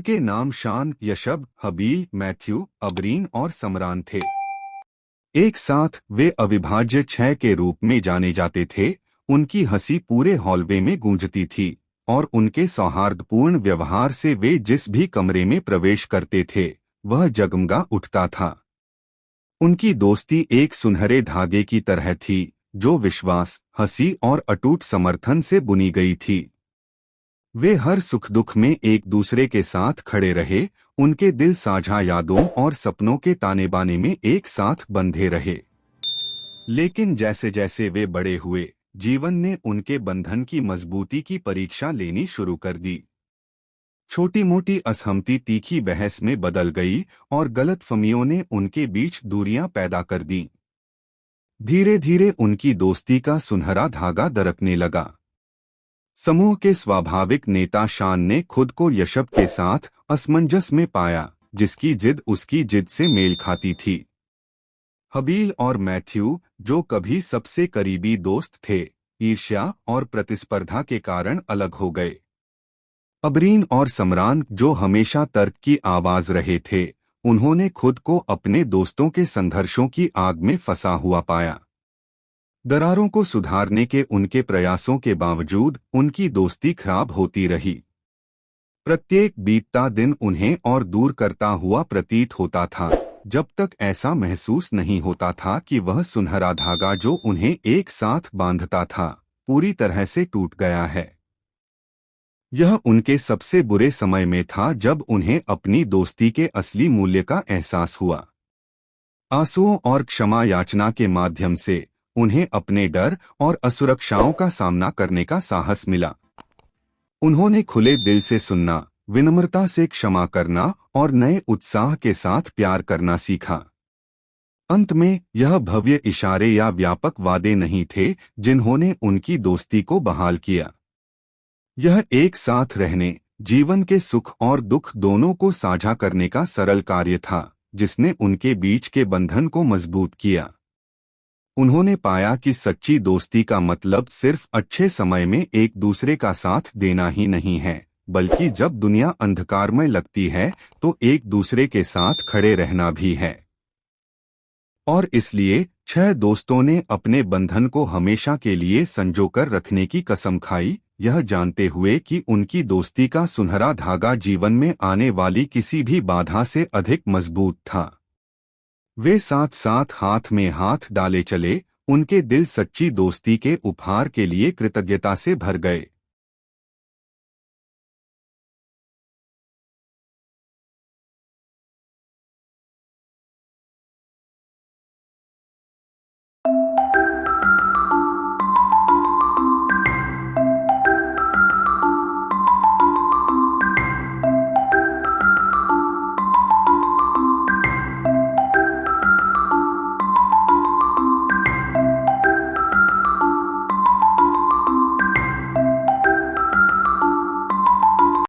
उनके नाम शान, यशब, हबील, मैथ्यू, अबरीन और समरान थे। एक साथ वे अविभाज्य छह के रूप में जाने जाते थे। उनकी हंसी पूरे हॉलवे में गूंजती थी और उनके सौहार्दपूर्ण व्यवहार से वे जिस भी कमरे में प्रवेश करते थे वह जगमगा उठता था। उनकी दोस्ती एक सुनहरे धागे की तरह थी जो विश्वास, हंसी और अटूट समर्थन से बुनी गई थी। वे हर सुख दुख में एक दूसरे के साथ खड़े रहे। उनके दिल साझा यादों और सपनों के ताने बाने में एक साथ बंधे रहे। लेकिन जैसे जैसे वे बड़े हुए, जीवन ने उनके बंधन की मजबूती की परीक्षा लेनी शुरू कर दी। छोटी मोटी असहमति तीखी बहस में बदल गई और गलतफहमियों ने उनके बीच दूरियां पैदा कर दी। धीरे धीरे उनकी दोस्ती का सुनहरा धागा दरकने लगा। समूह के स्वाभाविक नेता शान ने खुद को यशब के साथ असमंजस में पाया, जिसकी जिद उसकी जिद से मेल खाती थी। हबील और मैथ्यू, जो कभी सबसे करीबी दोस्त थे, ईर्ष्या और प्रतिस्पर्धा के कारण अलग हो गए। अबरीन और समरान, जो हमेशा तर्क की आवाज रहे थे, उन्होंने खुद को अपने दोस्तों के संघर्षों की आग में फंसा हुआ पाया। दरारों को सुधारने के उनके प्रयासों के बावजूद उनकी दोस्ती खराब होती रही। प्रत्येक बीतता दिन उन्हें और दूर करता हुआ प्रतीत होता था, जब तक ऐसा महसूस नहीं होता था कि वह सुनहरा धागा जो उन्हें एक साथ बांधता था, पूरी तरह से टूट गया है। यह उनके सबसे बुरे समय में था जब उन्हें अपनी दोस्ती के असली मूल्य का एहसास हुआ। आंसुओं और क्षमा याचना के माध्यम से उन्हें अपने डर और असुरक्षाओं का सामना करने का साहस मिला। उन्होंने खुले दिल से सुनना, विनम्रता से क्षमा करना और नए उत्साह के साथ प्यार करना सीखा। अंत में यह भव्य इशारे या व्यापक वादे नहीं थे जिन्होंने उनकी दोस्ती को बहाल किया। यह एक साथ रहने, जीवन के सुख और दुख दोनों को साझा करने का सरल कार्य था जिसने उनके बीच के बंधन को मजबूत किया। उन्होंने पाया कि सच्ची दोस्ती का मतलब सिर्फ अच्छे समय में एक दूसरे का साथ देना ही नहीं है, बल्कि जब दुनिया अंधकारमय लगती है तो एक दूसरे के साथ खड़े रहना भी है। और इसलिए 6 दोस्तों ने अपने बंधन को हमेशा के लिए संजोकर रखने की कसम खाई, यह जानते हुए कि उनकी दोस्ती का सुनहरा धागा जीवन में आने वाली किसी भी बाधा से अधिक मजबूत था। वे साथ साथ हाथ में हाथ डाले चले, उनके दिल सच्ची दोस्ती के उपहार के लिए कृतज्ञता से भर गए।